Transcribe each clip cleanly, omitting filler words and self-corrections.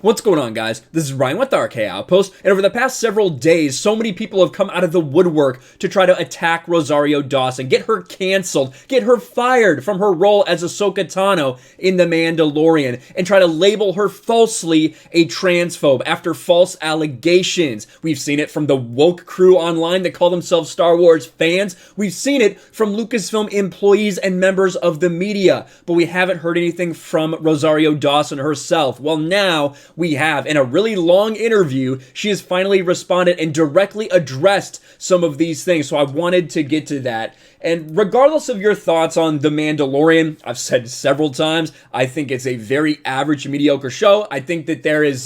What's going on, guys? This is Ryan with the RK Outpost, and over the past several days, so many people have come out of the woodwork to try to attack Rosario Dawson, get her canceled, get her fired from her role as Ahsoka Tano in The Mandalorian, and try to label her falsely a transphobe after false allegations. We've seen it from the woke crew online that call themselves Star Wars fans. We've seen it from Lucasfilm employees and members of the media, but we haven't heard anything from Rosario Dawson herself. Well, now we have. In a really long interview, she has finally responded and directly addressed some of these things. So I wanted to get to that. And regardless of your thoughts on The Mandalorian, I've said several times, I think it's a very average, mediocre show. I think that there's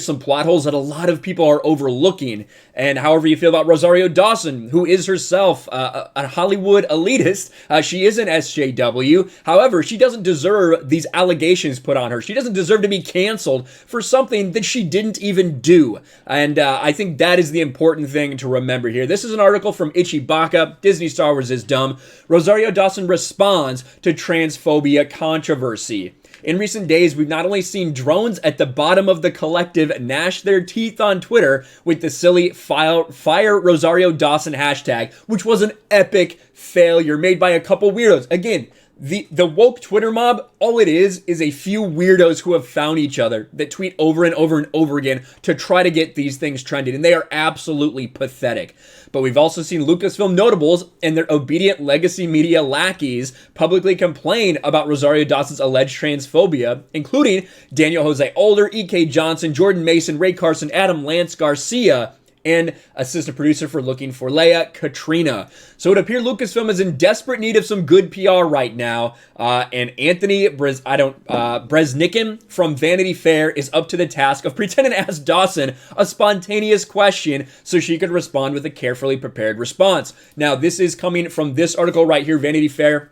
some plot holes that a lot of people are overlooking. And however you feel about Rosario Dawson, who is herself a Hollywood elitist, she is an SJW. However, she doesn't deserve these allegations put on her. She doesn't deserve to be canceled for something that she didn't even do. And I think that is the important thing to remember here. This is an article from Ichibaka. Disney Star Wars is dumb. Rosario Dawson responds to transphobia controversy. In recent days, we've not only seen drones at the bottom of the collective gnash their teeth on Twitter with the silly Fire Rosario Dawson hashtag, which was an epic failure made by a couple weirdos. Again, the woke Twitter mob, all it is a few weirdos who have found each other that tweet over and over and over again to try to get these things trending, and they are absolutely pathetic. But we've also seen Lucasfilm notables and their obedient legacy media lackeys publicly complain about Rosario Dawson's alleged transphobia, including Daniel Jose Older, E.K. Johnson, Jordan Mason, Ray Carson, Adam Lance Garcia, and assistant producer for Looking for Leia, Katrina. So it appears Lucasfilm is in desperate need of some good PR right now, and Anthony Bresnikan from Vanity Fair is up to the task of pretending to ask Dawson a spontaneous question so she could respond with a carefully prepared response. Now, this is coming from this article right here, Vanity Fair.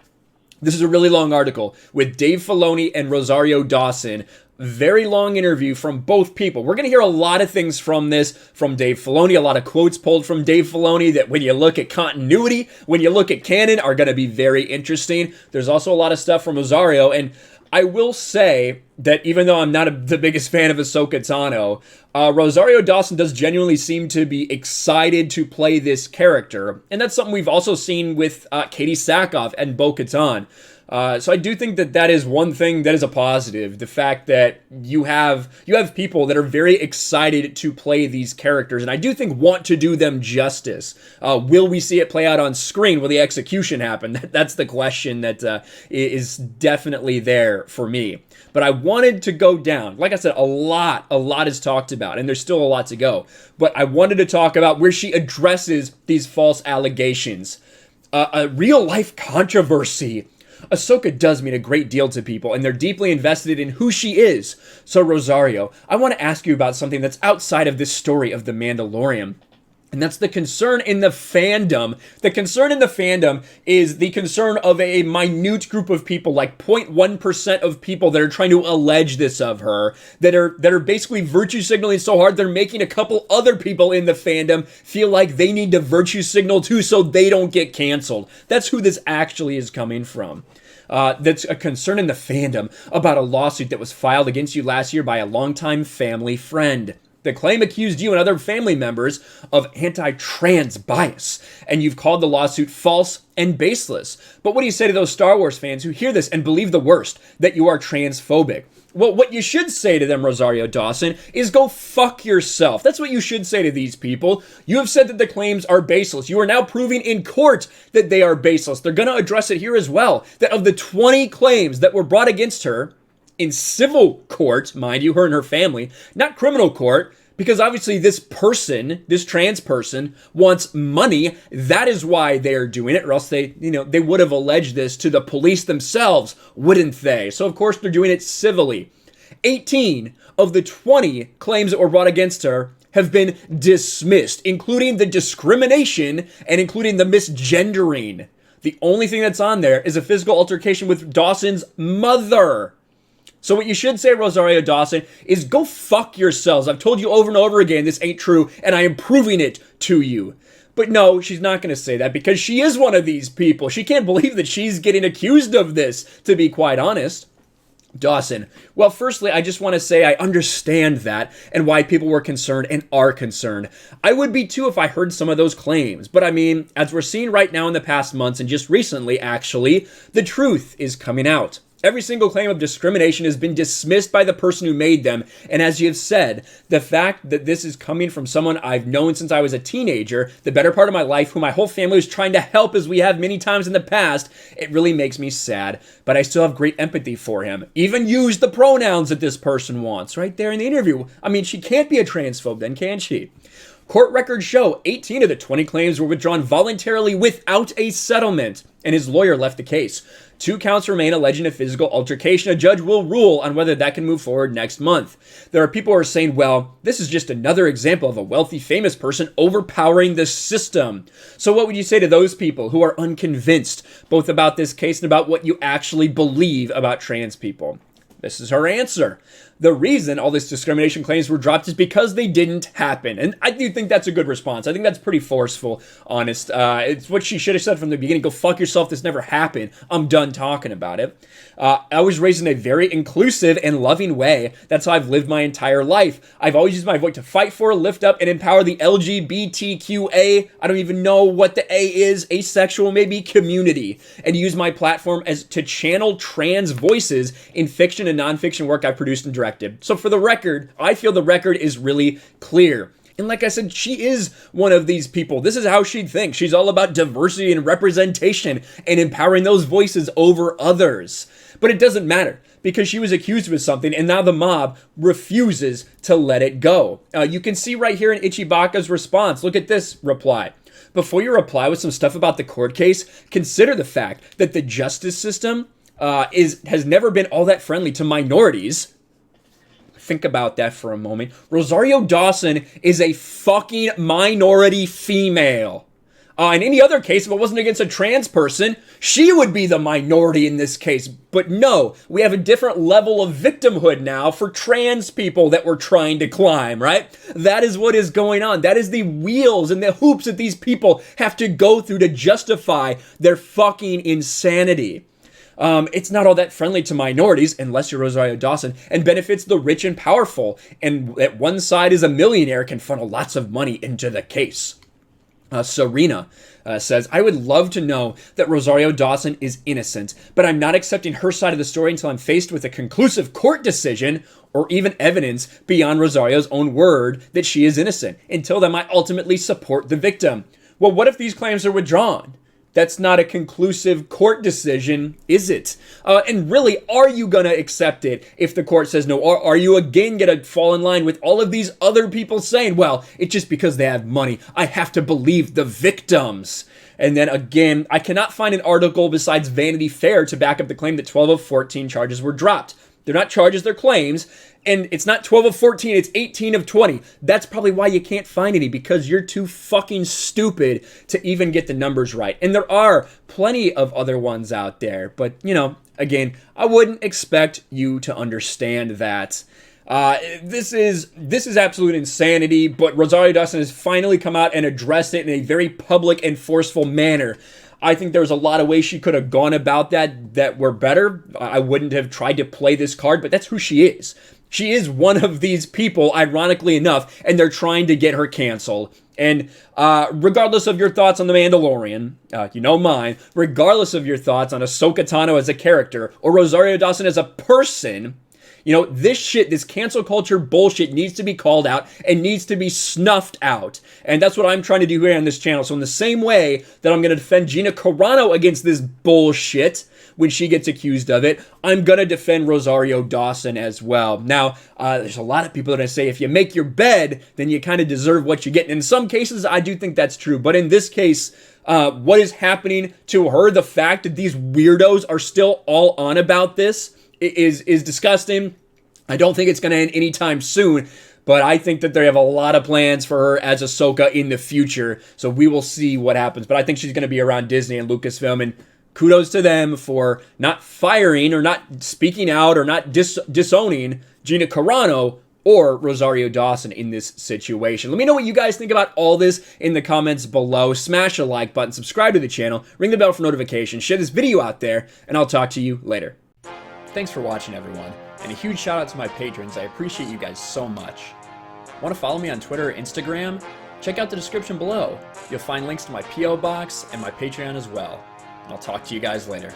This is a really long article with Dave Filoni and Rosario Dawson. Very long interview from both people. We're going to hear a lot of things from this, from Dave Filoni, a lot of quotes pulled from Dave Filoni that when you look at continuity, when you look at canon, are going to be very interesting. There's also a lot of stuff from Rosario, and I will say that even though I'm not the biggest fan of Ahsoka Tano, Rosario Dawson does genuinely seem to be excited to play this character, and that's something we've also seen with Katie Sackhoff and Bo-Katan. So I do think that is one thing that is a positive. The fact that you have people that are very excited to play these characters, and I do think want to do them justice. Will we see it play out on screen? Will the execution happen? That's the question that is definitely there for me. But I wanted to go down. Like I said, a lot is talked about, and there's still a lot to go. But I wanted to talk about where she addresses these false allegations. A real-life controversy. Ahsoka does mean a great deal to people, and they're deeply invested in who she is. So, Rosario, I want to ask you about something that's outside of this story of The Mandalorian. And that's the concern in the fandom. The concern in the fandom is the concern of a minute group of people, like 0.1% of people that are trying to allege this of her, that are basically virtue signaling so hard they're making a couple other people in the fandom feel like they need to virtue signal too so they don't get canceled. That's who this actually is coming from. That's a concern in the fandom about a lawsuit that was filed against you last year by a longtime family friend. The claim accused you and other family members of anti-trans bias, and you've called the lawsuit false and baseless. But what do you say to those Star Wars fans who hear this and believe the worst, that you are transphobic? Well, what you should say to them, Rosario Dawson, is go fuck yourself. That's what you should say to these people. You have said that the claims are baseless. You are now proving in court that they are baseless. They're going to address it here as well, that of the 20 claims that were brought against her, in civil court, mind you, her and her family, not criminal court, because obviously this trans person wants money. That is why they're doing it, or else they would have alleged this to the police themselves, wouldn't they? So of course they're doing it civilly. 18 of the 20 claims that were brought against her have been dismissed, including the discrimination and including the misgendering. The only thing that's on there is a physical altercation with Dawson's mother. So what you should say, Rosario Dawson, is go fuck yourselves. I've told you over and over again this ain't true, and I am proving it to you. But no, she's not going to say that because she is one of these people. She can't believe that she's getting accused of this, to be quite honest. Dawson. Well, firstly, I just want to say I understand that and why people were concerned and are concerned. I would be too if I heard some of those claims. But I mean, as we're seeing right now in the past months and just recently, actually, the truth is coming out. Every single claim of discrimination has been dismissed by the person who made them. And as you have said, the fact that this is coming from someone I've known since I was a teenager, the better part of my life, who my whole family was trying to help as we have many times in the past, it really makes me sad. But I still have great empathy for him. Even use the pronouns that this person wants right there in the interview. I mean, she can't be a transphobe then, can she? Court records show 18 of the 20 claims were withdrawn voluntarily without a settlement, and his lawyer left the case. 2 counts remain alleging a physical altercation. A judge will rule on whether that can move forward next month. There are people who are saying, well, this is just another example of a wealthy, famous person overpowering the system. So what would you say to those people who are unconvinced, both about this case and about what you actually believe about trans people? This is her answer. The reason all these discrimination claims were dropped is because they didn't happen. And I do think that's a good response. I think that's pretty forceful, honest. It's what she should have said from the beginning. Go fuck yourself. This never happened. I'm done talking about it. I was raised in a very inclusive and loving way. That's how I've lived my entire life. I've always used my voice to fight for, lift up, and empower the LGBTQA. I don't even know what the A is. Asexual, maybe, community. And use my platform as to channel trans voices in fiction and nonfiction work I've produced and directed. So for the record, I feel the record is really clear. And like I said, she is one of these people. This is how she thinks. She's all about diversity and representation and empowering those voices over others. But it doesn't matter because she was accused of something and now the mob refuses to let it go. You can see right here in Ichibaka's response. Look at this reply. Before you reply with some stuff about the court case, consider the fact that the justice system has never been all that friendly to minorities. Think about that for a moment. Rosario Dawson is a fucking minority female. In any other case, if it wasn't against a trans person, she would be the minority in this case. But no, we have a different level of victimhood now for trans people that we're trying to climb, right? That is what is going on. That is the wheels and the hoops that these people have to go through to justify their fucking insanity. It's not all that friendly to minorities unless you're Rosario Dawson and benefits the rich and powerful. And at one side is a millionaire can funnel lots of money into the case. Serena says, I would love to know that Rosario Dawson is innocent, but I'm not accepting her side of the story until I'm faced with a conclusive court decision or even evidence beyond Rosario's own word that she is innocent. Until then, I ultimately support the victim. Well, what if these claims are withdrawn? That's not a conclusive court decision, is it? And really, are you going to accept it if the court says no? Or are you again going to fall in line with all of these other people saying, well, it's just because they have money. I have to believe the victims. And then again, I cannot find an article besides Vanity Fair to back up the claim that 12 of 14 charges were dropped. They're not charges, they're claims. And it's not 12 of 14, it's 18 of 20. That's probably why you can't find any, because you're too fucking stupid to even get the numbers right. And there are plenty of other ones out there. But, you know, again, I wouldn't expect you to understand that. This is absolute insanity, but Rosario Dawson has finally come out and addressed it in a very public and forceful manner. I think there's a lot of ways she could have gone about that were better. I wouldn't have tried to play this card, but that's who she is. She is one of these people, ironically enough, and they're trying to get her canceled. And regardless of your thoughts on The Mandalorian, you know mine, regardless of your thoughts on Ahsoka Tano as a character or Rosario Dawson as a person, you know, this shit, this cancel culture bullshit needs to be called out and needs to be snuffed out. And that's what I'm trying to do here on this channel. So in the same way that I'm going to defend Gina Carano against this bullshit when she gets accused of it, I'm going to defend Rosario Dawson as well. Now, there's a lot of people that say if you make your bed, then you kind of deserve what you get. And in some cases, I do think that's true. But in this case, what is happening to her, the fact that these weirdos are still all on about this, is disgusting. I don't think it's going to end anytime soon, but I think that they have a lot of plans for her as Ahsoka in the future, so we will see what happens. But I think she's going to be around Disney and Lucasfilm, and kudos to them for not firing or not speaking out or not disowning Gina Carano or Rosario Dawson in this situation. Let me know what you guys think about all this in the comments below. Smash the like button, subscribe to the channel, ring the bell for notifications, share this video out there, and I'll talk to you later. Thanks for watching, everyone, and a huge shout out to my patrons. I appreciate you guys so much. Want to follow me on Twitter or Instagram? Check out the description below. You'll find links to my P.O. box and my Patreon as well. And I'll talk to you guys later.